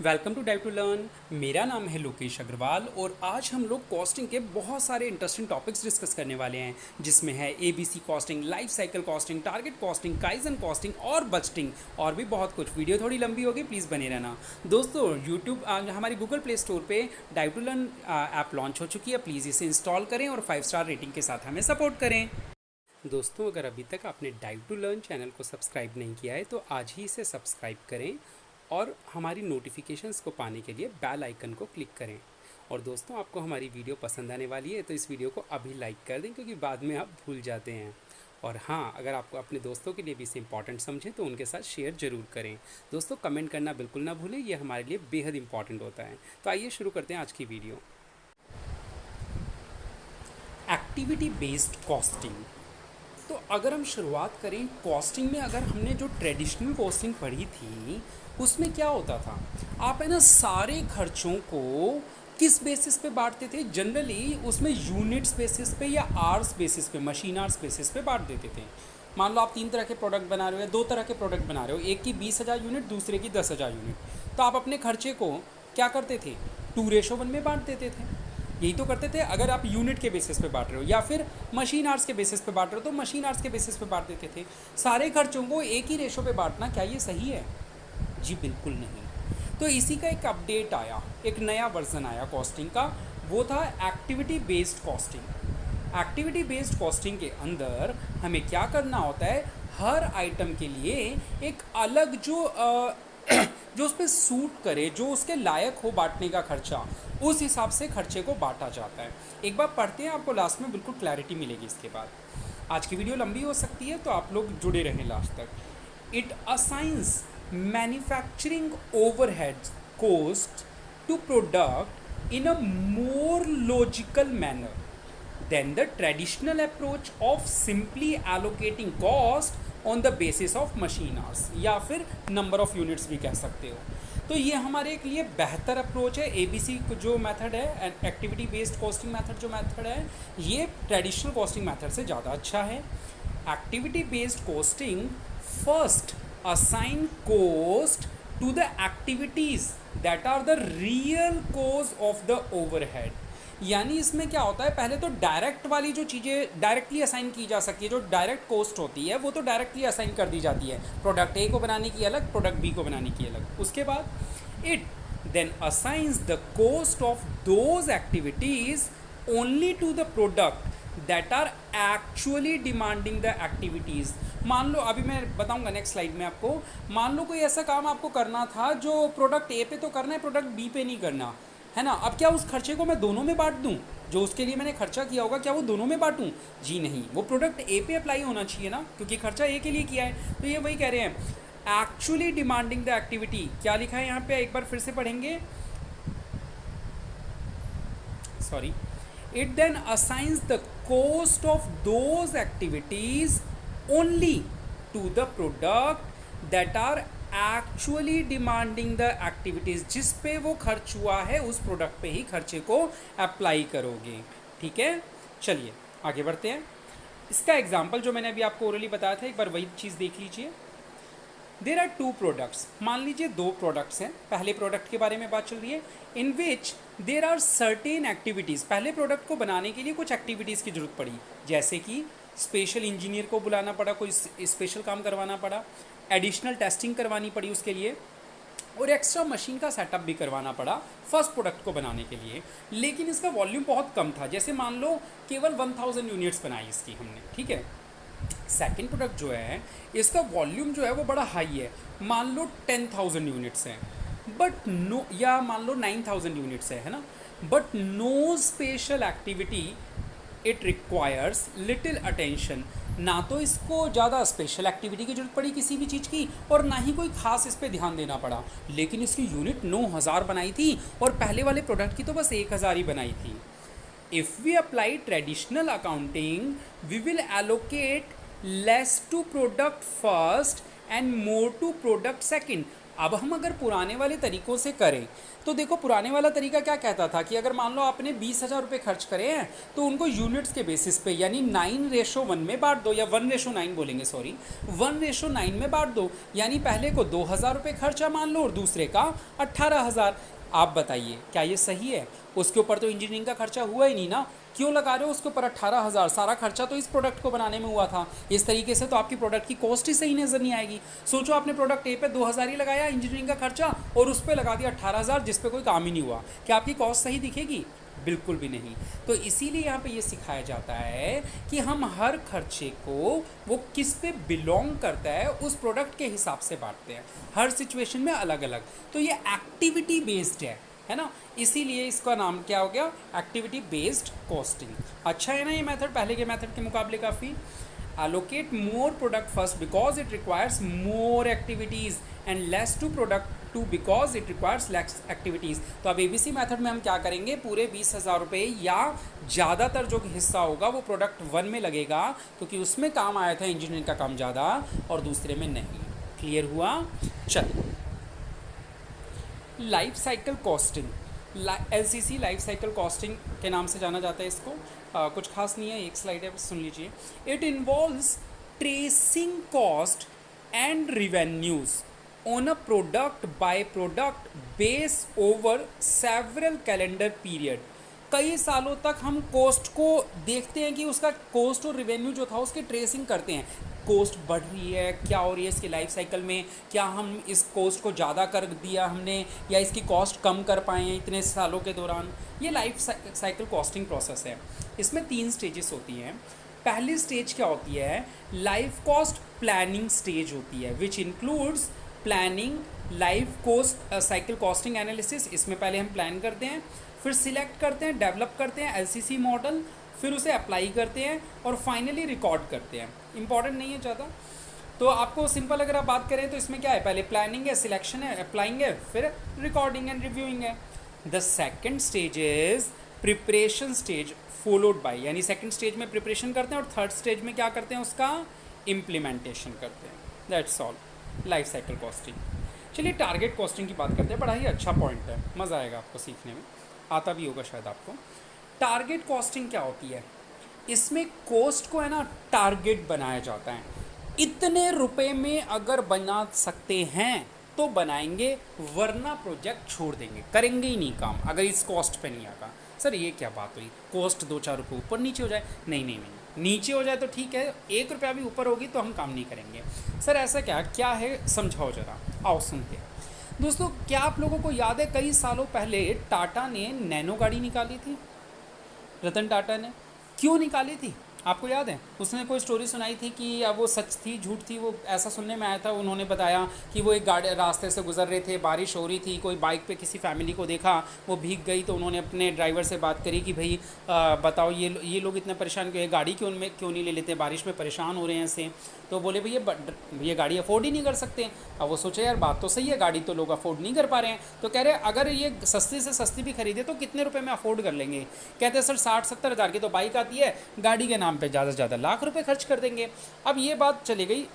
Welcome to Dive to Learn. मेरा नाम है लोकेश अग्रवाल और आज हम लोग कॉस्टिंग के बहुत सारे इंटरेस्टिंग टॉपिक्स डिस्कस करने वाले हैं, जिसमें है ABC costing, life cycle costing, target costing, kaizen costing और बजटिंग और भी बहुत कुछ। वीडियो थोड़ी लंबी होगी, प्लीज़ बने रहना। दोस्तों यूट्यूब हमारी गूगल प्ले स्टोर पे Dive to Learn app launch हो चुकी है। प्लीज़ इसे इंस्टॉल करें और 5 स्टार रेटिंग के साथ हमें सपोर्ट करें। दोस्तों अगर अभी तक आपने डाइव टू लर्न चैनल को सब्सक्राइब नहीं किया है तो आज ही इसे सब्सक्राइब करें और हमारी नोटिफिकेशंस को पाने के लिए बेल आइकन को क्लिक करें। और दोस्तों आपको हमारी वीडियो पसंद आने वाली है तो इस वीडियो को अभी लाइक कर दें, क्योंकि बाद में आप भूल जाते हैं। और हाँ, अगर आपको अपने दोस्तों के लिए भी इसे इंपॉर्टेंट समझें तो उनके साथ शेयर ज़रूर करें। दोस्तों कमेंट करना बिल्कुल ना भूलें, ये हमारे लिए बेहद इंपॉर्टेंट होता है। तो आइए शुरू करते हैं आज की वीडियो। Activity based costing. तो अगर हम शुरुआत करें कॉस्टिंग में, अगर हमने जो ट्रेडिशनल कॉस्टिंग पढ़ी थी उसमें क्या होता था, आप है ना सारे खर्चों को किस बेसिस पे बांटते थे? जनरली उसमें यूनिट्स बेसिस पे या आर्स बेसिस पे, मशीन आर्स बेसिस पे बांट देते थे। मान लो आप 3 तरह के प्रोडक्ट बना रहे हो या 2 तरह के प्रोडक्ट बना रहे हो, एक की 20,000 यूनिट, दूसरे की 10,000 यूनिट, तो आप अपने खर्चे को क्या करते थे? 2:1 में बांट देते थे। यही तो करते थे। अगर आप यूनिट के बेसिस पे बांट रहे हो या फिर मशीन आर्स के बेसिस पे बांट रहे हो तो मशीन आर्स के बेसिस पे बांट देते थे। सारे खर्चों को एक ही रेशो पे बांटना, क्या ये सही है? जी बिल्कुल नहीं। तो इसी का एक अपडेट आया, एक नया वर्जन आया कॉस्टिंग का, वो था activity based costing. Activity based costing के अंदर हमें क्या करना होता है, हर आइटम के लिए एक अलग जो उस पर सूट करे, जो उसके लायक हो बांटने का खर्चा, उस हिसाब से खर्चे को बांटा जाता है। एक बार पढ़ते हैं, आपको लास्ट में बिल्कुल क्लैरिटी मिलेगी इसके बाद। आज की वीडियो लंबी हो सकती है तो आप लोग जुड़े रहें लास्ट तक। It assigns manufacturing overhead cost to product in a more logical manner than the traditional approach of simply allocating cost on the basis of machine hours, या फिर number of units भी कह सकते हो। तो ये हमारे लिए बेहतर अप्रोच है। एबीसी जो मेथड है, एक्टिविटी बेस्ड कॉस्टिंग मेथड जो मेथड है, ये ट्रेडिशनल कॉस्टिंग मेथड से ज़्यादा अच्छा है। Activity based costing first assign cost to the activities that are the real cause of the overhead। यानी इसमें क्या होता है, पहले तो डायरेक्ट वाली जो चीज़ें डायरेक्टली असाइन की जा सकती है, जो डायरेक्ट कॉस्ट होती है वो तो डायरेक्टली असाइन कर दी जाती है, प्रोडक्ट ए को बनाने की अलग, प्रोडक्ट बी को बनाने की अलग। उसके बाद it then assigns the cost of those activities only to the product that are actually demanding the activities. मान लो, अभी मैं बताऊंगा नेक्स्ट स्लाइड में आपको, मान लो कोई ऐसा काम आपको करना था जो प्रोडक्ट ए पे तो करना है, प्रोडक्ट बी पे नहीं करना है ना। अब क्या उस खर्चे को मैं दोनों में बांट दूं? जो उसके लिए मैंने खर्चा किया होगा क्या वो दोनों में बांटूं? जी नहीं, वो प्रोडक्ट ए पे अप्लाई होना चाहिए ना, क्योंकि खर्चा ए के लिए किया है। तो ये वही कह रहे हैं, एक्चुअली डिमांडिंग द एक्टिविटी। क्या लिखा है यहाँ पे, एक बार फिर से पढ़ेंगे, sorry. It then assigns the cost of those activities only to the product that are actually demanding the activities। जिस पे वो खर्च हुआ है उस प्रोडक्ट पे ही खर्चे को अप्लाई करोगे। ठीक है, चलिए आगे बढ़ते हैं। इसका एग्जाम्पल जो मैंने अभी आपको ओरली बताया था, एक बार वही चीज़ देख लीजिए। देर आर 2 प्रोडक्ट्स, मान लीजिए 2 प्रोडक्ट्स हैं। पहले प्रोडक्ट के बारे में बात चल रही है, इन विच देर आर सर्टेन एक्टिविटीज़। पहले प्रोडक्ट को बनाने के लिए कुछ एक्टिविटीज़ की जरूरत पड़ी, जैसे कि स्पेशल इंजीनियर को बुलाना पड़ा, कोई स्पेशल काम करवाना पड़ा, एडिशनल टेस्टिंग करवानी पड़ी उसके लिए, और एक्स्ट्रा मशीन का सेटअप भी करवाना पड़ा फर्स्ट प्रोडक्ट को बनाने के लिए। लेकिन इसका वॉल्यूम बहुत कम था, जैसे मान लो केवल 1000 यूनिट्स बनाई इसकी हमने, ठीक है। सेकेंड प्रोडक्ट जो है इसका वॉल्यूम जो है वो बड़ा हाई है, मान लो 10,000 यूनिट्स हैं, बट नो, या मान लो 9,000 यूनिट्स है ना, but no special activity, it requires little attention. ना तो इसको ज़्यादा स्पेशल एक्टिविटी की जरूरत पड़ी किसी भी चीज़ की, और ना ही कोई खास इस पर ध्यान देना पड़ा। लेकिन इसकी यूनिट 9,000 बनाई थी और पहले वाले प्रोडक्ट की तो बस 1,000 ही बनाई थी। If we apply traditional accounting, we will allocate less to product first and more to product second। अब हम अगर पुराने वाले तरीक़ों से करें तो देखो, पुराने वाला तरीका क्या कहता था कि अगर मान लो आपने 20,000 रुपये खर्च करे हैं तो उनको यूनिट्स के बेसिस पे यानी 9:1 में बांट दो, या 1:9 बोलेंगे, सॉरी 1:9 में बांट दो। यानी पहले को 2,000 रुपये खर्चा मान लो और दूसरे का 18,000। आप बताइए क्या ये सही है? उसके ऊपर तो इंजीनियरिंग का खर्चा हुआ ही नहीं ना, क्यों लगा रहे हो उसके ऊपर 18,000? सारा खर्चा तो इस प्रोडक्ट को बनाने में हुआ था। इस तरीके से तो आपकी प्रोडक्ट की कॉस्ट ही सही नज़र नहीं आएगी। सोचो आपने प्रोडक्ट ए पे 2,000 ही लगाया इंजीनियरिंग का खर्चा और उस पर लगा दिया 18,000 जिस पे कोई काम ही नहीं हुआ, क्या आपकी कॉस्ट सही दिखेगी? बिल्कुल भी नहीं। तो इसीलिए यहाँ पे ये सिखाया जाता है कि हम हर खर्चे को वो किस पे बिलोंग करता है उस प्रोडक्ट के हिसाब से बांटते हैं, हर सिचुएशन में अलग अलग। तो ये एक्टिविटी बेस्ड है ना, इसीलिए इसका नाम क्या हो गया? Activity based costing. अच्छा है ना ये मेथड, पहले के मेथड के मुकाबले काफ़ी। allocate more product first because it requires more activities and less to product to because it requires less activities। तो अब ABC मेथड में हम क्या करेंगे, पूरे 20,000 रुपये या ज़्यादातर जो हिस्सा होगा वो प्रोडक्ट 1 में लगेगा क्योंकि उसमें काम आया था इंजीनियरिंग का काम ज़्यादा और दूसरे में नहीं। क्लियर हुआ? चलिए, life cycle costing, LCC life cycle costing के नाम से जाना जाता है इसको। कुछ खास नहीं है, एक स्लाइड है, सुन लीजिए। It involves tracing cost and revenues on a product by product base over several calendar period. कई सालों तक हम कॉस्ट को देखते हैं कि उसका कॉस्ट और रिवेन्यू जो था उसकी ट्रेसिंग करते हैं। कॉस्ट बढ़ रही है, क्या हो रही है इसकी लाइफ साइकिल में, क्या हम इस कॉस्ट को ज़्यादा कर दिया हमने या इसकी कॉस्ट कम कर पाए हैं इतने सालों के दौरान। ये लाइफ साइकिल कॉस्टिंग प्रोसेस है। इसमें 3 स्टेजेस होती हैं। पहली स्टेज क्या होती है? लाइफ कॉस्ट प्लानिंग स्टेज होती है, which includes planning life cost cycle costing analysis. इसमें पहले हम प्लान करते हैं, फिर सिलेक्ट करते हैं, डेवलप करते हैं LCC मॉडल, फिर उसे अप्लाई करते हैं और फाइनली रिकॉर्ड करते हैं। इंपॉर्टेंट नहीं है ज़्यादा, तो आपको सिंपल अगर आप बात करें तो इसमें क्या है, पहले प्लानिंग है, सिलेक्शन है, अप्लाइंग है, फिर रिकॉर्डिंग एंड रिव्यूइंग है। The second stage is preparation stage followed by, यानी सेकेंड स्टेज में प्रिपरेशन करते हैं और थर्ड स्टेज में क्या करते हैं, उसका इम्प्लीमेंटेशन करते हैं। That's all life cycle costing. चलिए टारगेट कॉस्टिंग की बात करते हैं, बड़ा ही अच्छा पॉइंट है, मज़ा आएगा आपको सीखने में, आता भी होगा शायद आपको। टारगेट कॉस्टिंग क्या होती है? इसमें कॉस्ट को है ना टारगेट बनाया जाता है। इतने रुपए में अगर बना सकते हैं तो बनाएंगे, वरना प्रोजेक्ट छोड़ देंगे, करेंगे ही नहीं काम अगर इस कॉस्ट पे नहीं आगा। सर ये क्या बात हुई, कॉस्ट 2-4 रुपये ऊपर नीचे हो जाए? नहीं नहीं नहीं, नीचे हो जाए तो ठीक है, 1 रुपया भी ऊपर होगी तो हम काम नहीं करेंगे। सर ऐसा क्या है, समझाओ ज़रा, आओ सुनते हैं। दोस्तों क्या आप लोगों को याद है कई सालों पहले टाटा ने नैनो गाड़ी निकाली थी? रतन टाटा ने क्यों निकाली थी आपको याद है? उसने कोई स्टोरी सुनाई थी कि अब वो सच थी झूठ थी, वो ऐसा सुनने में आया था। उन्होंने बताया कि वो एक गाड़ी रास्ते से गुजर रहे थे, बारिश हो रही थी, कोई बाइक पे किसी फैमिली को देखा, वो भीग गई, तो उन्होंने अपने ड्राइवर से बात करी कि भाई बताओ ये लोग इतने परेशान क्यों है, गाड़ी क्यों नहीं ले लेते, बारिश में परेशान हो रहे हैं ऐसे। तो बोले भैया ये गाड़ी अफोर्ड ही नहीं कर सकते। अब वो सोचे यार बात तो सही है, गाड़ी तो लोग अफोर्ड नहीं कर पा रहे हैं, तो कह रहे अगर ये सस्ती से सस्ती भी खरीदे तो कितने रुपए में अफोर्ड कर लेंगे? कहते हैं सर 60-70 हज़ार की तो बाइक आती है, गाड़ी के नाम पे ज़्यादा से ज़्यादा लाख रुपए खर्च कर देंगे। अब ये बात चली गई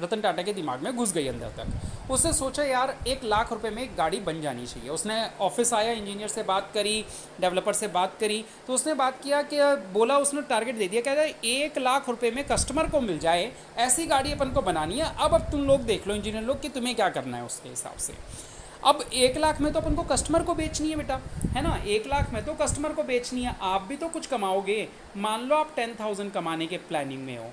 रतन टाटा के दिमाग में, घुस गई अंदर तक। उसने सोचा यार 1 लाख रुपए में एक गाड़ी बन जानी चाहिए। उसने ऑफिस आया, इंजीनियर से बात करी, डेवलपर से बात करी, तो उसने बात किया कि बोला, उसने टारगेट दे दिया, कहता है 1 लाख रुपए में कस्टमर को मिल जाए ऐसी गाड़ी अपन को बनानी है। अब तुम लोग देख लो इंजीनियर लोग कि तुम्हें क्या करना है उसके हिसाब से। अब 1 लाख में तो अपन को कस्टमर को बेचनी है बेटा, है ना, 1 लाख में तो कस्टमर को बेचनी है, आप भी तो कुछ कमाओगे। मान लो आप 10,000 कमाने के प्लानिंग में हो,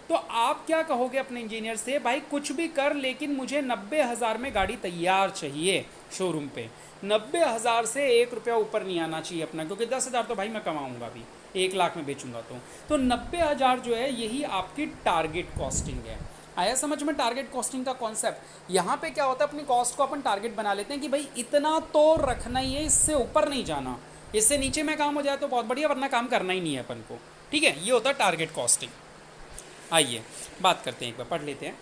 तो आप क्या कहोगे अपने इंजीनियर से, भाई कुछ भी कर लेकिन मुझे 90,000 में गाड़ी तैयार चाहिए शोरूम पे, 90,000 से 1 रुपया ऊपर नहीं आना चाहिए अपना, क्योंकि 10,000 तो भाई मैं कमाऊंगा भी, 1 लाख में बेचूंगा तो 90,000 जो है यही आपकी टारगेट कॉस्टिंग है। आया समझ में टारगेट कॉस्टिंग का कॉन्सेप्ट? यहाँ पे क्या होता है, अपनी कॉस्ट को अपन टारगेट बना लेते हैं कि भाई इतना तो रखना ही है, इससे ऊपर नहीं जाना, इससे नीचे में काम हो जाए तो बहुत बढ़िया, वरना काम करना ही नहीं है अपन को। ठीक है, ये होता है टारगेट कॉस्टिंग। आइए बात करते हैं, एक बार पढ़ लेते हैं।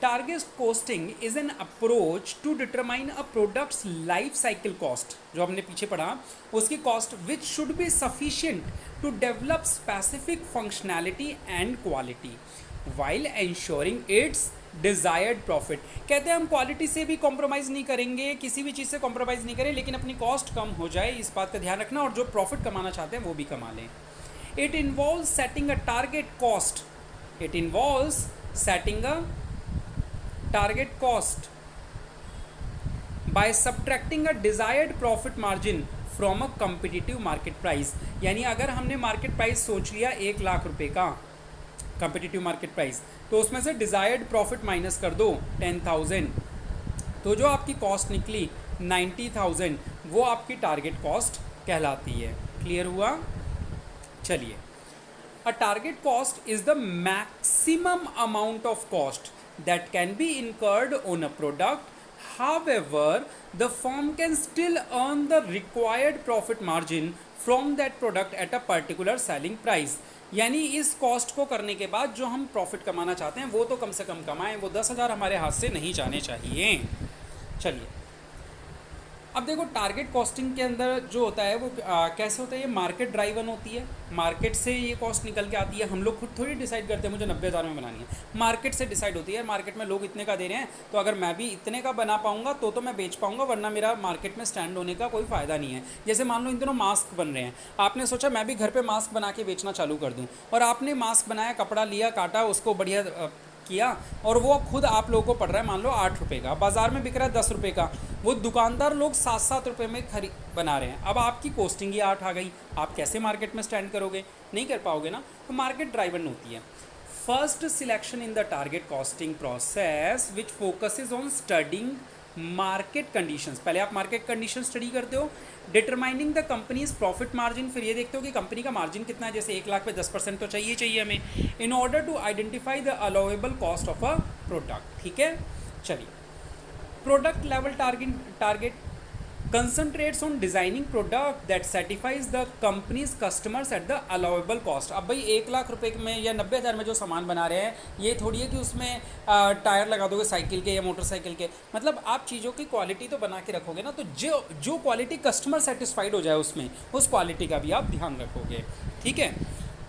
Target costing is an approach to determine a product's life cycle cost, जो हमने पीछे पढ़ा उसकी cost, which should be sufficient to develop specific functionality and quality while ensuring its desired profit. कहते हैं हम क्वालिटी से भी कॉम्प्रोमाइज़ नहीं करेंगे, किसी भी चीज़ से कॉम्प्रोमाइज़ नहीं करें, लेकिन अपनी कॉस्ट कम हो जाए, इस बात का ध्यान रखना, और जो प्रॉफिट कमाना चाहते हैं वो भी कमा लें। It involve setting a target cost, it involves setting a target cost by subtracting a desired profit margin from a competitive market price. यानी अगर हमने मार्केट प्राइस सोच लिया 1,00,000 रुपये का कम्पिटिटिव मार्केट प्राइस, तो उसमें से डिज़ायर्ड प्रॉफिट माइनस कर दो 10,000, तो जो आपकी कॉस्ट निकली 90,000, वो आपकी टारगेट कॉस्ट कहलाती है। क्लियर हुआ? चलिए, a target cost is the maximum amount of cost that can be incurred on a product, however the firm can still earn the required profit margin from that product at a particular selling price। यानी इस cost को करने के बाद जो हम profit कमाना चाहते हैं वो तो कम से कम कमाएं, वो 10,000 हमारे हाथ से नहीं जाने चाहिए। चलिए, अब देखो टारगेट कॉस्टिंग के अंदर जो होता है वो कैसे होता है, ये मार्केट ड्राइवन होती है, मार्केट से ये कॉस्ट निकल के आती है, हम लोग खुद थोड़ी डिसाइड करते हैं मुझे 90,000 में बनानी है, मार्केट से डिसाइड होती है। मार्केट में लोग इतने का दे रहे हैं, तो अगर मैं भी इतने का बना पाऊंगा तो मैं बेच पाऊंगा, वरना मेरा मार्केट में स्टैंड होने का कोई फ़ायदा नहीं है। जैसे मान लो इन दिनों मास्क बन रहे हैं, आपने सोचा मैं भी घर पर मास्क बना के बेचना चालू कर दूँ, और आपने मास्क बनाया, कपड़ा लिया, काटा, उसको बढ़िया किया, और वो खुद आप लोगों को पड़ रहा है मान लो 8 रुपये का, बाज़ार में बिक रहा है 10 रुपये का, वो दुकानदार लोग 7-7 रुपये में खरीद बना रहे हैं। अब आपकी कॉस्टिंग ही 8 आ गई, आप कैसे मार्केट में स्टैंड करोगे? नहीं कर पाओगे ना। तो मार्केट ड्राइवन होती है। First selection in the target costing process which focuses on studying market conditions. पहले आप मार्केट कंडीशन स्टडी करते हो, determining the companies profit margin, फिर ये देखते हो कि कंपनी का मार्जिन कितना है, जैसे 1,00,000 पे 10% तो चाहिए हमें, in order to identify the allowable cost of a product. ठीक है, चलिए, product level target concentrates on designing product that satisfies the company's customers at the allowable cost. अब भाई 1,00,000 रुपये में या 90,000 में जो सामान बना रहे हैं, ये थोड़ी है कि उसमें टायर लगा दोगे साइकिल के या मोटरसाइकिल के, मतलब आप चीज़ों की क्वालिटी तो बना के रखोगे ना, तो जो क्वालिटी कस्टमर सेटिस्फाइड हो जाए उसमें, उस क्वालिटी का भी आप ध्यान रखोगे। ठीक है,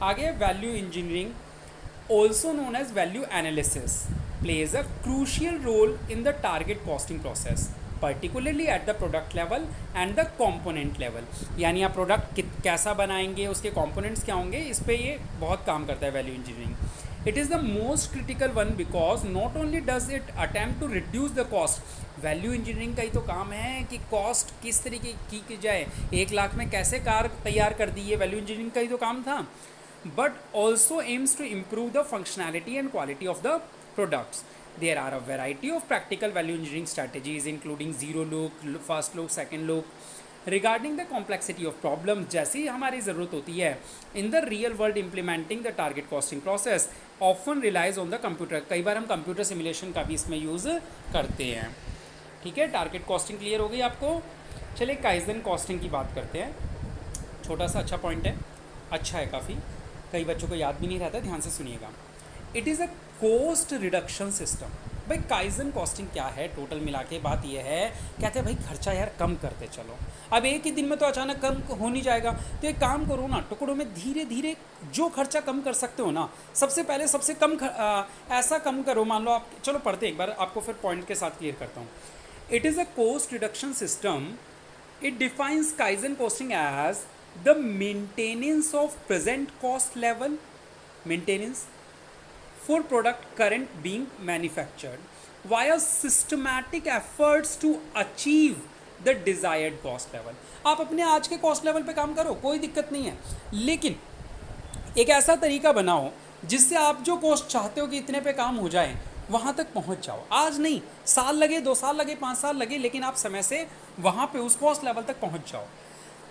आगे value engineering also known as value analysis plays a crucial role in the target costing process, particularly at the product level and the component level। यानी आप प्रोडक्ट कैसा बनाएंगे, उसके कंपोनेंट्स क्या होंगे, इस पे ये बहुत काम करता है value engineering. It is the most critical one because not only does it attempt to reduce the cost, value engineering का ही तो काम है कि कॉस्ट किस तरीके की जाए, 1,00,000 में कैसे कार तैयार कर दी, ये वैल्यू इंजीनियरिंग का ही तो काम था। But also aims to improve the functionality and quality of the products। There are a variety of practical value engineering strategies including zero look, first look, second look, regarding the complexity of problems। जैसी हमारी ज़रूरत होती है in the real world implementing the target costing process often relies on the computer। कई बार हम computer simulation का भी इसमें यूज़ करते हैं। ठीक है, टारगेट कॉस्टिंग क्लियर हो गई आपको। चलिए काइजन कॉस्टिंग की बात करते हैं। छोटा सा अच्छा पॉइंट है, अच्छा है काफ़ी, कई बच्चों को याद भी नहीं रहता, ध्यान से सुनिएगा। It is a cost reduction system. भाई काइजन कॉस्टिंग क्या है, टोटल मिला के बात यह है, कहते हैं भाई खर्चा यार कम करते चलो, अब एक ही दिन में तो अचानक कम हो नहीं जाएगा, तो एक काम करो ना, टुकड़ों में धीरे धीरे जो खर्चा कम कर सकते हो ना, सबसे पहले सबसे कम ऐसा कम करो। मान लो आप, चलो पढ़ते एक बार, आपको फिर पॉइंट के साथ क्लियर करता हूँ। It is a cost reduction system. It defines kaizen costing as the maintenance of present cost level, maintenance for product current being manufactured via systematic efforts to achieve the desired cost level। आप अपने आज के cost level पे काम करो, कोई दिक्कत नहीं है, लेकिन एक ऐसा तरीका बनाओ जिससे आप जो कॉस्ट चाहते हो कि इतने पे काम हो जाए, वहाँ तक पहुँच जाओ। आज नहीं, साल लगे, 2 साल लगे, 5 साल लगे, लेकिन आप समय से वहाँ पे उस कॉस्ट लेवल तक पहुँच जाओ।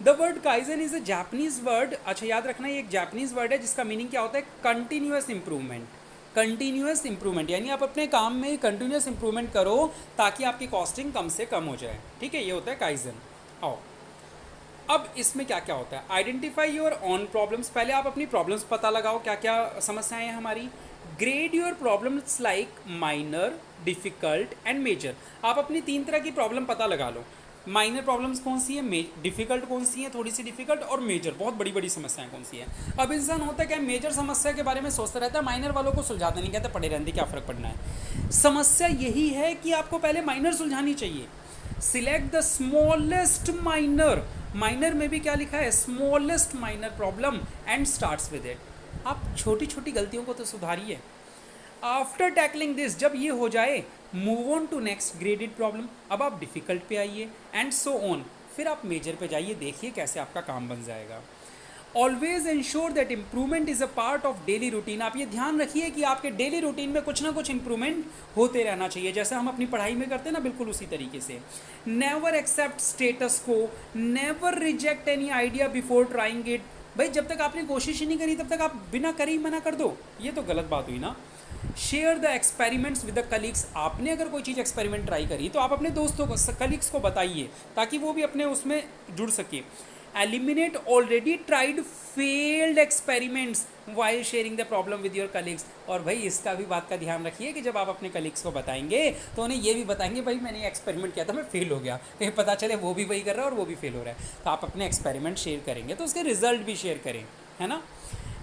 The word kaizen is a Japanese word. अच्छा याद रखना, ये एक जापनीज़ वर्ड है जिसका मीनिंग क्या होता है, कंटिन्यूअस इंप्रूवमेंट। कंटिन्यूअस इंप्रूवमेंट यानी आप अपने काम में कंटिन्यूअस इंप्रूवमेंट करो ताकि आपकी कॉस्टिंग कम से कम हो जाए। ठीक है, ये होता है काइजन। आओ, अब इसमें क्या क्या होता है, आइडेंटिफाई योर ऑन प्रॉब्लम्स। पहले आप अपनी प्रॉब्लम्स पता लगाओ, क्या क्या समस्याएं हैं हमारी। Grade your problems like minor, difficult and major. आप अपनी 3 तरह की प्रॉब्लम पता लगा लो। माइनर प्रॉब्लम्स कौन सी है, डिफिकल्ट कौन सी है, थोड़ी सी डिफिकल्ट, और मेजर बहुत बड़ी बड़ी समस्याएं कौन सी है। अब इंसान होता है क्या, मेजर समस्या के बारे में सोचता रहता है, माइनर वालों को सुलझाता नहीं, कहता पड़े रहने क्या फ़र्क पड़ना है। समस्या यही है कि आपको पहले माइनर सुलझानी चाहिए। Select the smallest minor, minor में भी क्या लिखा है, smallest minor problem and starts with it. आप छोटी छोटी गलतियों को तो सुधारिए। आफ्टर टैकलिंग दिस, जब ये हो जाए, move on to next graded problem, अब आप डिफ़िकल्ट पे आइए एंड सो ऑन, फिर आप मेजर पे जाइए, देखिए कैसे आपका काम बन जाएगा। Always ensure that improvement is a part of daily routine. आप ये ध्यान रखिए कि आपके डेली रूटीन में कुछ ना कुछ इंप्रूवमेंट होते रहना चाहिए, जैसे हम अपनी पढ़ाई में करते हैं ना, बिल्कुल उसी तरीके से। नेवर एक्सेप्ट स्टेटस को, never reject any idea before trying it. भाई जब तक आपने कोशिश ही नहीं करी तब तक आप बिना करे ही मना कर दो, ये तो गलत बात हुई ना। Share the experiments with the colleagues, आपने अगर कोई चीज़ एक्सपेरिमेंट ट्राई करी तो आप अपने दोस्तों को, कलीग्स को बताइए, ताकि वो भी अपने उसमें जुड़ सके। Eliminate already tried failed experiments while sharing the problem with your colleagues. और भाई इसका भी बात का ध्यान रखिए कि जब आप अपने कलीग्स को बताएंगे तो उन्हें ये भी बताएंगे, भाई मैंने एक्सपेरिमेंट किया था, मैं फेल हो गया, कहीं पता चले वो भी वही कर रहा है और वो भी फेल हो रहा है। तो आप अपने एक्सपेरिमेंट शेयर करेंगे तो उसके रिजल्ट भी शेयर करें, है ना।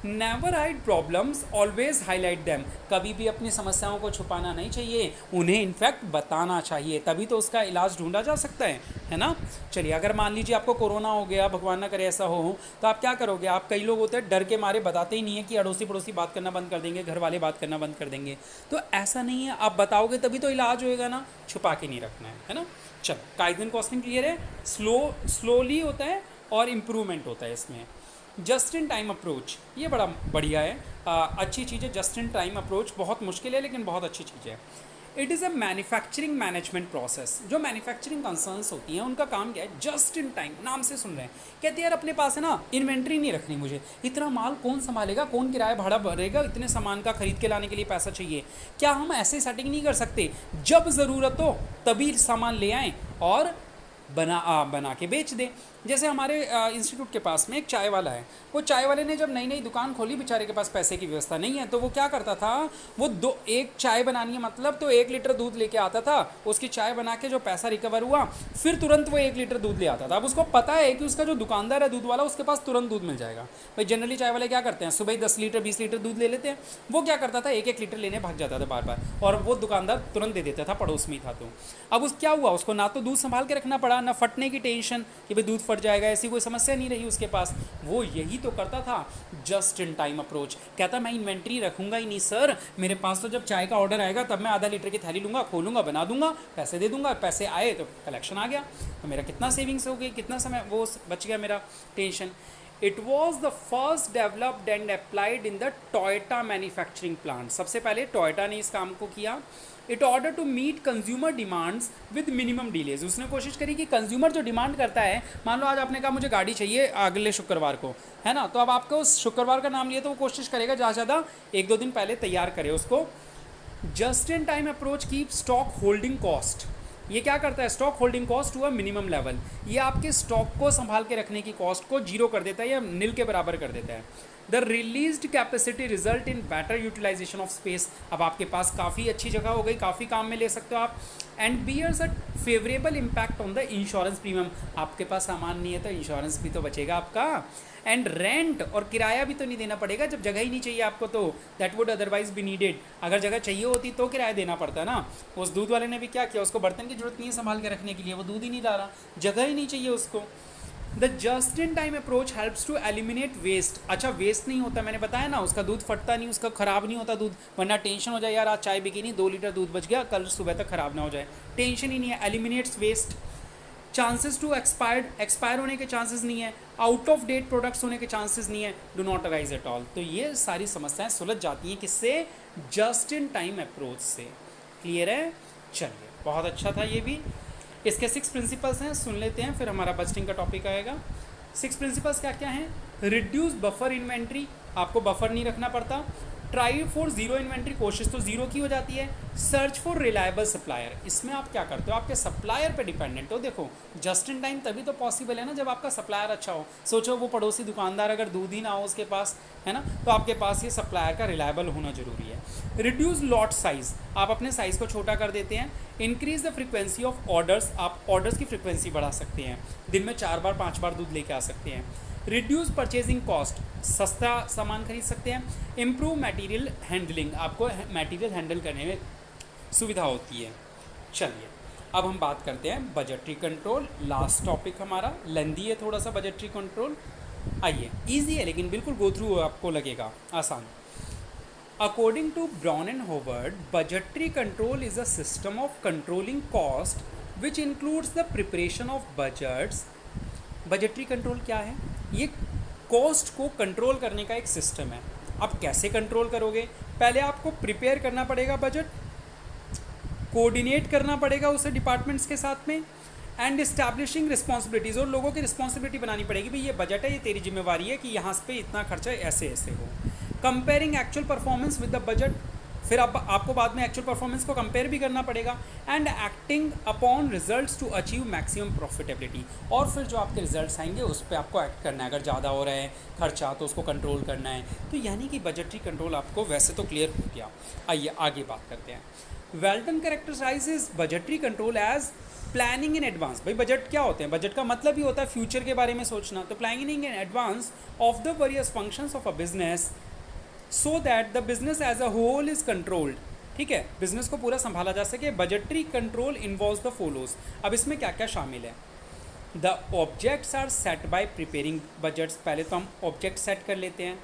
Never hide problems, always highlight them, कभी भी अपनी समस्याओं को छुपाना नहीं चाहिए, उन्हें इनफैक्ट बताना चाहिए, तभी तो उसका इलाज ढूंढा जा सकता है ना। चलिए अगर मान लीजिए आपको कोरोना हो गया, भगवान ना करे ऐसा हो, तो आप क्या करोगे। आप, कई लोग होते हैं डर के मारे बताते ही नहीं है कि अड़ोसी पड़ोसी बात करना बंद कर देंगे, घर वाले बात करना बंद कर देंगे, तो ऐसा नहीं है, आप बताओगे तभी तो इलाज होएगा ना, छुपा के नहीं रखना है ना। चलो काइजन कॉस्टिंग क्लियर है, स्लोली होता है और इम्प्रूवमेंट होता है इसमें। जस्ट इन टाइम अप्रोच, ये बड़ा बढ़िया है, अच्छी चीज़ है। जस्ट इन टाइम अप्रोच बहुत मुश्किल है लेकिन बहुत अच्छी चीज़ है। It is a manufacturing management process. जो मैन्युफैक्चरिंग कंसर्न्स होती हैं उनका काम क्या है, जस्ट इन टाइम, नाम से सुन रहे हैं, कहते हैं यार अपने पास है ना इन्वेंट्री नहीं रखनी, मुझे इतना माल कौन संभालेगा, कौन किराया भाड़ा भरेगा, इतने सामान का खरीद के लाने के लिए पैसा चाहिए, क्या हम ऐसे सेटिंग नहीं कर सकते, जब ज़रूरत हो तभी सामान ले आएँ और बना के बेच दें। जैसे हमारे इंस्टीट्यूट के पास में एक चाय वाला है, वो चाय वाले ने जब नई नई दुकान खोली, बेचारे के पास पैसे की व्यवस्था नहीं है, तो वो क्या करता था, वो एक चाय बनानी है मतलब तो 1 लीटर दूध लेके आता था, उसकी चाय बना के जो पैसा रिकवर हुआ फिर तुरंत वो 1 लीटर दूध ले आता था। अब उसको पता है कि उसका जो दुकानदार है दूध वाला, उसके पास तुरंत दूध मिल जाएगा। भाई जनरली चाय वाले क्या करते हैं, सुबह 10 लीटर 20 लीटर दूध ले लेते हैं, वो क्या करता था 1-1 लीटर लेने भाग जाता था बार बार, और वो दुकानदार तुरंत दे देता था, पड़ोस में ही था। तो अब उस क्या हुआ, उसको ना तो दूध संभाल के रखना पड़ा, ना फटने की टेंशन कि भाई दूध फट जाएगा, ऐसी कोई समस्या नहीं रही उसके पास। वो यही तो करता था, जस्ट इन टाइम अप्रोच। कहता मैं इन्वेंट्री रखूंगा ही नहीं सर, मेरे पास तो जब चाय का ऑर्डर आएगा तब मैं आधा लीटर की थैली लूँगा, खोलूँगा, बना दूंगा, पैसे दे दूंगा, पैसे आए तो कलेक्शन आ गया, तो मेरा कितना सेविंग्स हो गई, कितना समय वो बच गया मेरा tension. It was the first developed and applied in the Toyota manufacturing plant. सबसे पहले टोयोटा ने इस काम को किया। It order to meet consumer demands with minimum delays. उसने कोशिश करी कि कंज्यूमर जो डिमांड करता है, मान लो आज आपने कहा मुझे गाड़ी चाहिए अगले शुक्रवार को, है ना, तो अब आपको उस शुक्रवार का नाम लिया तो वो कोशिश करेगा ज़्यादा से ज़्यादा 1-2 दिन पहले तैयार करे उसको। Just in time approach keep stock holding cost. ये क्या करता है, stock holding cost to a minimum level. ये आपके स्टॉक को संभाल के रखने की कॉस्ट को जीरो कर देता है या नील के बराबर कर देता है। The released capacity result in better utilisation of space. अब आपके पास काफ़ी अच्छी जगह हो गई, काफ़ी काम में ले सकते हो आप। And bears a favourable impact on the insurance premium. आपके पास सामान नहीं है तो इंश्योरेंस भी तो बचेगा आपका। एंड रेंट, और किराया भी तो नहीं देना पड़ेगा जब जगह ही नहीं चाहिए आपको, तो that would otherwise be needed. अगर जगह चाहिए होती तो किराया देना पड़ता ना। उस दूध वाले ने भी क्या किया, उसको बर्तन की जरूरत नहीं है संभाल के रखने के लिए, वो दूध ही नहीं डाला, जगह ही नहीं चाहिए उसको। The just in time approach helps to eliminate waste. अच्छा वेस्ट नहीं होता, मैंने बताया ना, उसका दूध फटता नहीं, उसका ख़राब नहीं होता दूध, वरना टेंशन हो जाए यार आज चाय बिकी नहीं, 2 लीटर दूध बच गया, कल सुबह तक ख़राब ना हो जाए, टेंशन ही नहीं है। Eliminates waste. Chances to expire होने के चांसेस नहीं है। आउट ऑफ डेट प्रोडक्ट्स होने के चांसेस नहीं है। Do not arise at all. तो ये सारी समस्याएं सुलझ जाती हैं किससे, जस्ट इन टाइम अप्रोच से। क्लियर है, चलिए बहुत अच्छा था ये भी। इसके 6 प्रिंसिपल्स हैं, सुन लेते हैं फिर हमारा बजटिंग का टॉपिक आएगा। 6 प्रिंसिपल्स क्या क्या हैं। रिड्यूस बफर इन्वेंट्री, आपको बफर नहीं रखना पड़ता। ट्राई फॉर जीरो इन्वेंट्री, कोशिश तो जीरो की हो जाती है। सर्च फॉर रिलायबल सप्लायर, इसमें आप क्या करते हो, आपके सप्लायर पे डिपेंडेंट हो। देखो जस्ट इन टाइम तभी तो पॉसिबल है ना जब आपका सप्लायर अच्छा हो। सोचो वो पड़ोसी दुकानदार अगर दूध ही ना हो उसके पास, है ना, तो आपके पास ये सप्लायर का रिलायबल होना जरूरी है। रिड्यूस लॉट साइज, आप अपने साइज़ को छोटा कर देते हैं। Increase the frequency of orders, आप ऑर्डर्स की फ्रिक्वेंसी बढ़ा सकते हैं, दिन में 4 बार 5 बार दूध लेके आ सकते हैं। रिड्यूस परचेजिंग कॉस्ट, सस्ता सामान खरीद सकते हैं। इम्प्रूव मटेरियल हैंडलिंग, आपको मटेरियल हैंडल करने में सुविधा होती है। चलिए अब हम बात करते हैं बजटरी कंट्रोल, लास्ट टॉपिक हमारा लेंदी है थोड़ा सा बजटरी कंट्रोल। आइए, इजी है लेकिन बिल्कुल गो थ्रू आपको लगेगा आसान। According to Brown and Howard, budgetary control is a system of controlling cost which includes the preparation of budgets. Budgetary control क्या है, ये कॉस्ट को कंट्रोल करने का एक सिस्टम है। आप कैसे कंट्रोल करोगे, पहले आपको प्रिपेयर करना पड़ेगा बजट, कोऑर्डिनेट करना पड़ेगा उसे डिपार्टमेंट्स के साथ में, एंड इस्टेब्लिशिंग रिस्पॉन्सिबिलिटीज़, और लोगों की रिस्पॉन्सिबिलिटी बनानी पड़ेगी, भाई ये बजट है, ये तेरी जिम्मेवारी है कि यहाँ पे इतना खर्चा ऐसे ऐसे हो। Comparing actual performance with the budget, फिर अब आपको बाद में एक्चुअल परफॉर्मेंस को कंपेयर भी करना पड़ेगा। And acting upon results to achieve maximum profitability, और फिर जो आपके रिजल्ट्स आएंगे उस पर आपको एक्ट करना है। अगर ज़्यादा हो रहा है खर्चा तो उसको कंट्रोल करना है। तो यानी कि बजटरी कंट्रोल आपको वैसे तो क्लियर हो गया। आइए आगे बात करते हैं। Welton characterizes budgetary control as planning in advance. भाई बजट क्या होते हैं, बजट का मतलब ही होता है फ्यूचर के बारे में सोचना। तो planning in advance of the various functions of a business so that the business as a whole is controlled. ठीक है, बिजनेस को पूरा संभाला जा सके। Budgetary control involves the follows. अब इसमें क्या क्या शामिल है, the objects are set by preparing budgets. पहले तो हम ऑब्जेक्ट सेट कर लेते हैं।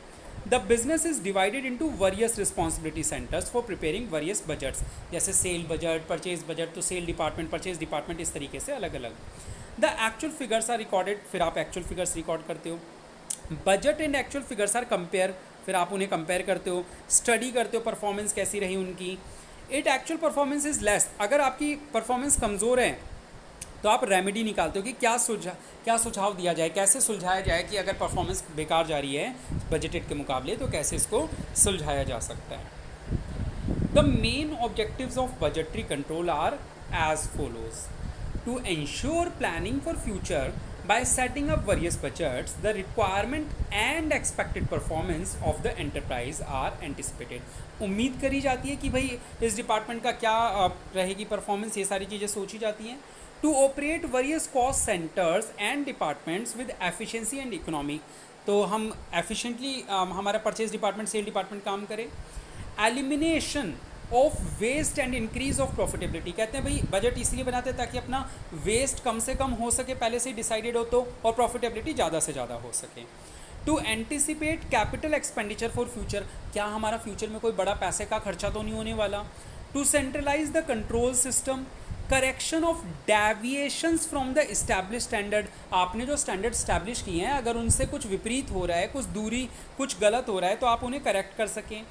The business is divided into various responsibility centres for preparing various budgets, जैसे सेल बजट, परचेज बजट, तो सेल डिपार्टमेंट, परचेज डिपार्टमेंट, इस तरीके से अलग अलग। The actual figures are recorded, फिर आप एक्चुअल फिगर्स रिकॉर्ड करते हो। Budget and actual figures are compare, फिर आप उन्हें कंपेयर करते हो, स्टडी करते हो परफॉर्मेंस कैसी रही उनकी। It actual performance is less, अगर आपकी परफॉर्मेंस कमज़ोर है तो आप रेमेडी निकालते हो कि क्या सुझाव दिया जाए, कैसे सुलझाया जाए कि अगर परफॉर्मेंस बेकार जा रही है बजटेड के मुकाबले तो कैसे इसको सुलझाया जा सकता है। The main objectives of budgetary control are as follows. To ensure planning for future by setting up various budgets, the requirement and expected performance of the enterprise are anticipated। उम्मीद करी जाती है कि भाई इस डिपार्टमेंट का क्या रहेगी परफॉर्मेंस, ये सारी चीज़ें सोची जाती हैं। To operate various cost centres and departments with efficiency and economy, तो हम एफिशिएंटली हमारा परचेज डिपार्टमेंट, सेल डिपार्टमेंट काम करे। Elimination of waste and increase of profitability, कहते हैं भाई बजट इसलिए बनाते हैं ताकि अपना वेस्ट कम से कम हो सके, पहले से डिसाइडेड हो तो, और प्रॉफिटेबिलिटी ज़्यादा से ज़्यादा हो सके। To anticipate capital expenditure for future, क्या हमारा फ्यूचर में कोई बड़ा पैसे का खर्चा तो नहीं होने वाला। To centralise the control system, correction of deviations from the establish standard, आपने जो स्टैंडर्ड स्टैब्लिश किए हैं अगर उनसे कुछ विपरीत हो रहा है, कुछ दूरी, कुछ गलत हो रहा है तो आप उन्हें करेक्ट कर सकें।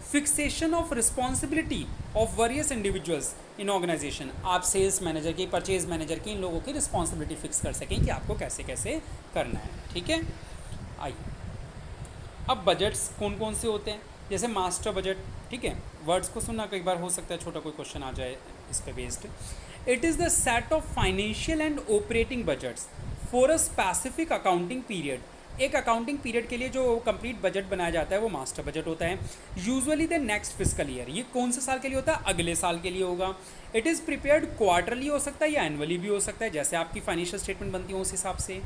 Fixation of responsibility of various individuals in organisation, आप सेल्स मैनेजर की, परचेज मैनेजर की, इन लोगों की रिस्पॉन्सिबिलिटी फिक्स कर सकें कि आपको कैसे कैसे करना है। ठीक है, आइए अब बजट्स कौन कौन से होते हैं, जैसे मास्टर बजट। ठीक है, वर्ड्स को सुनना, कई बार हो सकता है छोटा कोई क्वेश्चन आ जाए इस पे based. It is the set of financial and operating budgets for a specific accounting period. एक अकाउंटिंग पीरियड के लिए जो कंप्लीट बजट बनाया जाता है वो मास्टर बजट होता है। Usually the next physical year, ये कौन से साल के लिए होता है, अगले साल के लिए होगा। इट इज़ प्रिपेयर्ड क्वार्टरली हो सकता है या एनुअली भी हो सकता है, जैसे आपकी फाइनेंशियल स्टेटमेंट बनती है उस हिसाब से।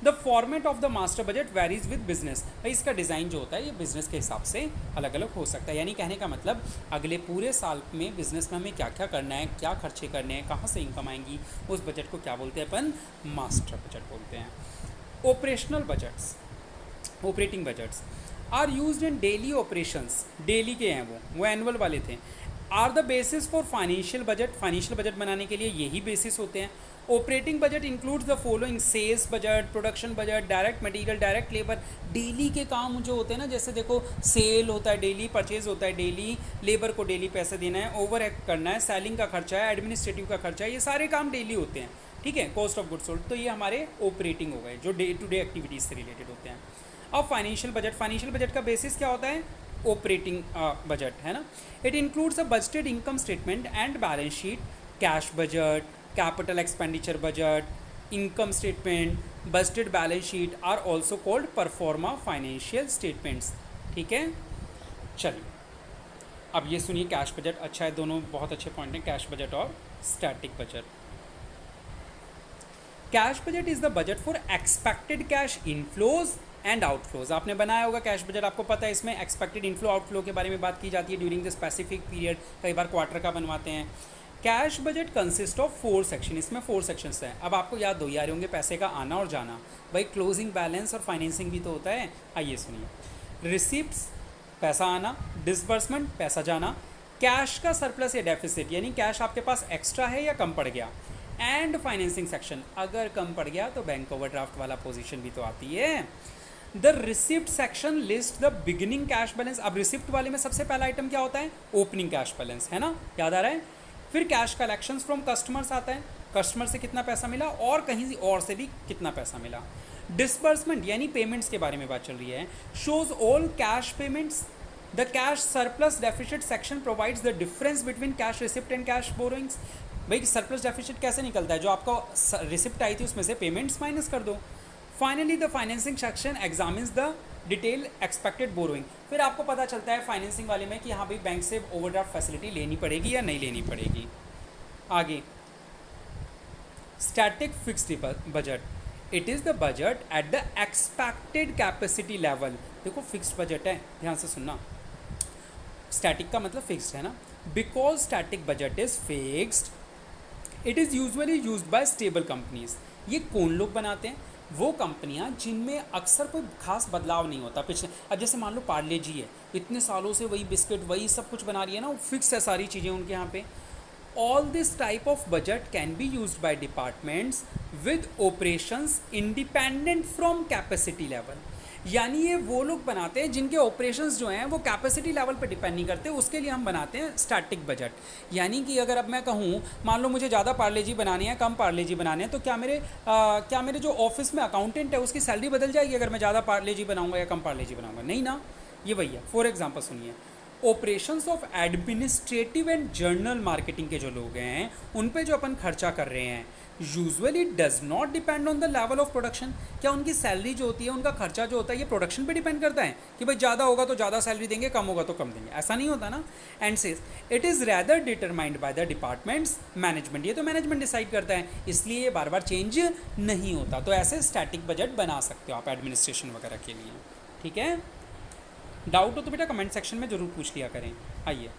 The format of the master budget varies with business, भाई इसका डिज़ाइन जो होता है ये बिजनेस के हिसाब से अलग अलग हो सकता है। यानी कहने का मतलब अगले पूरे साल में बिजनेस में हमें क्या क्या करना है, क्या खर्चे करने हैं, कहाँ से इनकम आएंगी, उस बजट को क्या बोलते हैं अपन, मास्टर बजट बोलते हैं। Operational budgets, operating budgets are used in daily operations, daily के हैं वो एनुअल वाले थे। Are the basis for financial budget, financial budget बनाने के लिए यही बेसिस होते हैं। Operating budget includes the following: sales budget, production budget, direct material, direct labour. Daily के काम जो होते हैं ना, जैसे देखो सेल होता है डेली, परचेज होता है डेली, लेबर को डेली पैसे देना है, ओवर एक्ट करना है, सेलिंग का खर्चा है, एडमिनिस्ट्रेटिव का खर्चा है, ये सारे काम डेली होते हैं। ठीक है, कॉस्ट ऑफ गुड्स सोल्ड, तो ये हमारे ऑपरेटिंग हो गए जो डे टू डे एक्टिविटीज़ से रिलेटेड होते हैं। अब फाइनेंशियल बजट, फाइनेंशियल बजट का बेसिस क्या होता है, ऑपरेटिंग बजट, है ना. It includes a budgeted income statement and balance sheet, cash budget, capital expenditure budget, income statement, budgeted balance sheet are also called pro forma financial statements. ठीक है, चलिए अब ये सुनिए कैश बजट. अच्छा है, दोनों बहुत अच्छे पॉइंट हैं, कैश बजट और static budget. Cash budget is the budget for expected cash inflows and outflows. आपने बनाया होगा कैश बजट, आपको पता है इसमें एक्सपेक्टेड इनफ्लो आउटफ्लो के बारे में बात की जाती है ड्यूरिंग द स्पेसिफिक पीरियड. कई बार क्वार्टर का बनवाते हैं. Cash budget consist of 4 section. इसमें 4 सेक्शंस हैं. अब आपको याद हो रहे होंगे पैसे का आना और जाना. भाई क्लोजिंग बैलेंस और फाइनेंसिंग भी तो होता है. आइए सुनिए. रिसिप्ट्स, पैसा आना. डिसबर्समेंट, पैसा जाना. कैश का सरप्लस या डेफिसिट, यानी कैश आपके पास एक्स्ट्रा है या कम पड़ गया. एंड फाइनेंसिंग सेक्शन, अगर कम पड़ गया तो बैंक ओवरड्राफ्ट वाला पोजीशन भी तो आती है. The receipt section list the beginning cash balance. अब रिसिप्ट वाले में सबसे पहला आइटम क्या होता है, ओपनिंग कैश बैलेंस, है ना, याद आ रहा है. फिर कैश कलेक्शंस फ्रॉम कस्टमर्स आता है, कस्टमर से कितना पैसा मिला और कहीं और से भी कितना पैसा मिला. डिसबर्समेंट यानी पेमेंट्स के बारे में बात चल रही है. Shows all cash payments. The cash surplus deficit section provides the difference between cash receipt and cash borrowings. भाई सरप्लस डेफिसिट कैसे निकलता है, जो आपको रिसिप्ट आई थी उसमें से पेमेंट्स माइनस कर दो. Finally the financing section examines the detail expected borrowing. फिर आपको पता चलता है फाइनेंसिंग वाले में कि हाँ भाई बैंक से ओवरड्राफ्ट फैसिलिटी लेनी पड़ेगी या नहीं लेनी पड़ेगी. आगे static fixed budget. It is the budget at the expected capacity level. देखो फिक्स्ड बजट है, ध्यान से सुनना. स्टैटिक का मतलब फिक्स्ड है ना. Because static budget is fixed, it is usually used by stable companies. ये कौन लोग बनाते हैं, वो कंपनियां जिनमें अक्सर कोई खास बदलाव नहीं होता पिछले. अब जैसे मान लो पार्ले जी है, इतने सालों से वही बिस्किट वही सब कुछ बना रही है ना, वो फिक्स है सारी चीज़ें उनके यहाँ पे. All this type of budget can be used by departments with operations independent from capacity level. यानी ये वो लोग बनाते हैं जिनके ऑपरेशंस जो हैं वो कैपेसिटी लेवल पर डिपेंड नहीं करते, उसके लिए हम बनाते हैं स्टैटिक बजट. यानी कि अगर अब मैं कहूँ मान लो मुझे ज़्यादा पार्ले जी बनाने हैं कम पार्ले जी बनाने हैं, तो क्या मेरे जो ऑफिस में अकाउंटेंट है उसकी सैलरी बदल जाएगी अगर मैं ज़्यादा पार्ले जी बनाऊँगा या कम पार्ले जी बनाऊँगा, नहीं ना. ये वही है. फॉर एग्जाम्पल सुनिए, operations of administrative and journal marketing के जो लोग हैं उन पे जो अपन खर्चा कर रहे हैं usually does not depend on the level of production. क्या उनकी सैलरी जो होती है, उनका खर्चा जो होता है, ये प्रोडक्शन पे डिपेंड करता है कि भाई ज़्यादा होगा तो ज़्यादा सैलरी देंगे, कम होगा तो कम देंगे, ऐसा नहीं होता ना. And says it is rather determined by the departments management. ये तो मैनेजमेंट डिसाइड करता है, इसलिए ये बार बार चेंज नहीं होता. तो ऐसे स्टैटिक बजट बना सकते हो आप एडमिनिस्ट्रेशन वगैरह के लिए. ठीक है, डाउट हो तो बेटा कमेंट सेक्शन में ज़रूर पूछ लिया करें. आइए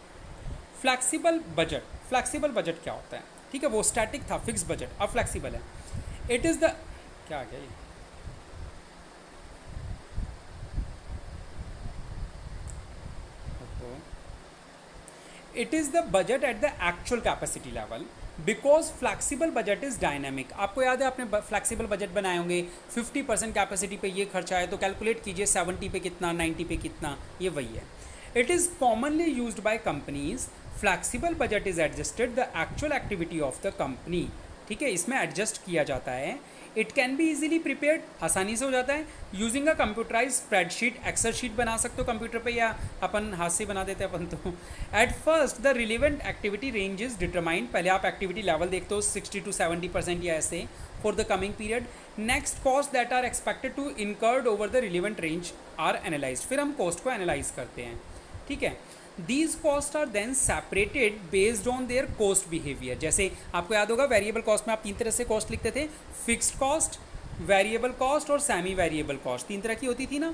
फ्लैक्सिबल बजट. फ्लैक्सिबल बजट क्या होता है, ठीक है, वो स्टैटिक था फिक्स बजट, अब फ्लैक्सिबल है. इट इज़ द क्या आ गया ये, it is the budget at the actual capacity level because flexible budget is dynamic. आपको याद है आपने फ्लैक्सिबल बजट बनाए होंगे, 50% कैपेसिटी पे ये खर्चा है तो कैलकुलेट कीजिए 70 पे कितना, 90 पे कितना, ये वही है. It is commonly used by companies. Flexible budget is adjusted the actual activity of the company. ठीक है, इसमें एडजस्ट किया जाता है. It can be easily prepared, आसानी से हो जाता है. Using a computerise spreadsheet, Excel sheet बना सकते हो कंप्यूटर पे, या अपन हाथ से बना देते हैं अपन तो. At first the relevant activity range is determined. पहले आप एक्टिविटी लेवल देखते हो 60 to 70% या ऐसे for the coming period. Next cost that are expected to incurred over the relevant range are analyse. फिर हम कॉस्ट को एनालाइज करते हैं. ठीक है, these cost are then separated based on their cost behaviour. जैसे आपको याद होगा वेरिएबल कॉस्ट में आप 3 तरह से कॉस्ट लिखते थे, फिक्स्ड कॉस्ट, वेरिएबल कॉस्ट और सेमी वेरिएबल कॉस्ट, 3 तरह की होती थी ना.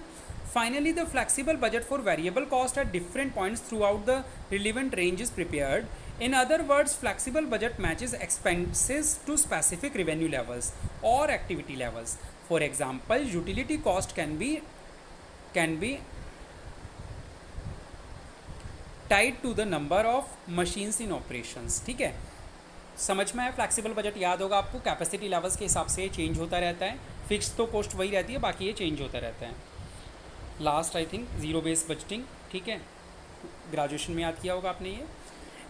Finally the flexible budget for variable cost at different points through out the relevant range is prepared. In other words, flexible budget matches expenses to specific revenue levels or activity levels. For example, utility cost can be tied to the number of machines in operations. ठीक है, समझ में आया. Flexible budget याद होगा आपको, capacity levels के हिसाब से चेंज होता रहता है. फिक्स तो कॉस्ट वही रहती है, बाकी ये चेंज होता रहता है. Last I think zero base budgeting. ठीक है, ग्रेजुएशन में याद किया होगा आपने ये.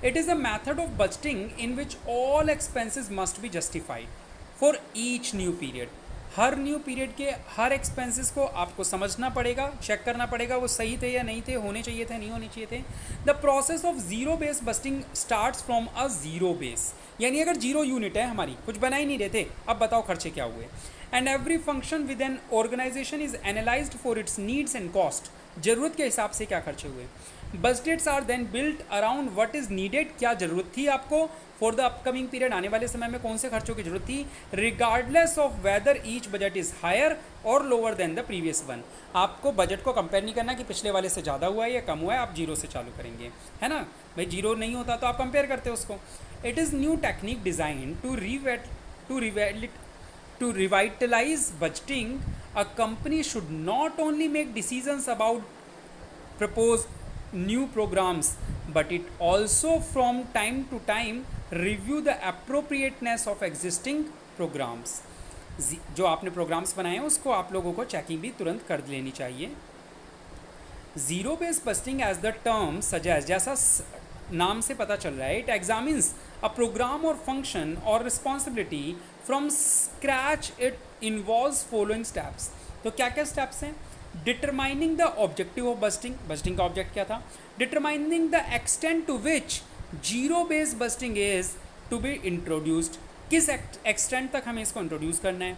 It is a method of budgeting in which all expenses must be justified for each new period. Her new period के हर एक्सपेंसेस को आपको समझना पड़ेगा, चेक करना पड़ेगा वो सही थे या नहीं थे, होने चाहिए थे नहीं होने चाहिए थे। The process of zero base budgeting starts from a zero base, यानी अगर जीरो यूनिट है हमारी, कुछ बना ही नहीं रहे थे, अब बताओ खर्चे क्या हुए। And every function with an organization is analyzed for its needs and cost, जरूरत के हिसाब से क्या खर्चे हुए। Budgets are then built around what is needed, क्या जरूरत थी आपको फॉर द अपकमिंग पीरियड, आने वाले समय में कौन से खर्चों की जरूरत थी, regardless of whether each budget is higher or lower than the previous one. आपको बजट को कंपेयर नहीं करना कि पिछले वाले से ज़्यादा हुआ है या कम हुआ है, आप जीरो से चालू करेंगे, है ना भाई, जीरो नहीं होता तो आप कंपेयर करते हो उसको। It is new technique design to revitalise budgeting. A company should not only make decisions about propose new programs, but it also from time to time review the appropriateness of existing programs। जो आपने programmes बनाए हैं उसको आप लोगों को checking भी तुरंत कर लेनी चाहिए। Zero base budgeting as the term suggest, जैसा नाम से पता चल रहा है, इट एग्जामिन्स अ प्रोग्राम और फंक्शन और responsibility from scratch. It involves following steps. तो क्या क्या स्टेप्स हैं? Determining the objective of budgeting, budgeting का ऑब्जेक्ट क्या था, determining the extent to which zero base budgeting is to be introduced, किस एक्सटेंट तक हमें इसको इंट्रोड्यूस करना है,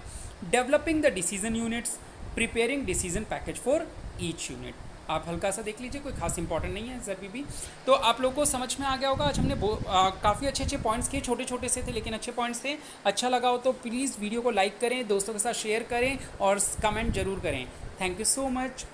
developing the decision units, preparing decision package for each unit. आप हल्का सा देख लीजिए, कोई खास इंपॉर्टेंट नहीं है सर भी। तो आप लोगों को समझ में आ गया होगा। आज हमने काफ़ी अच्छे अच्छे पॉइंट्स किए, छोटे छोटे से थे लेकिन अच्छे पॉइंट्स थे। अच्छा लगा हो तो प्लीज़ वीडियो को लाइक करें, दोस्तों के साथ शेयर करें और कमेंट जरूर करें। Thank you so much.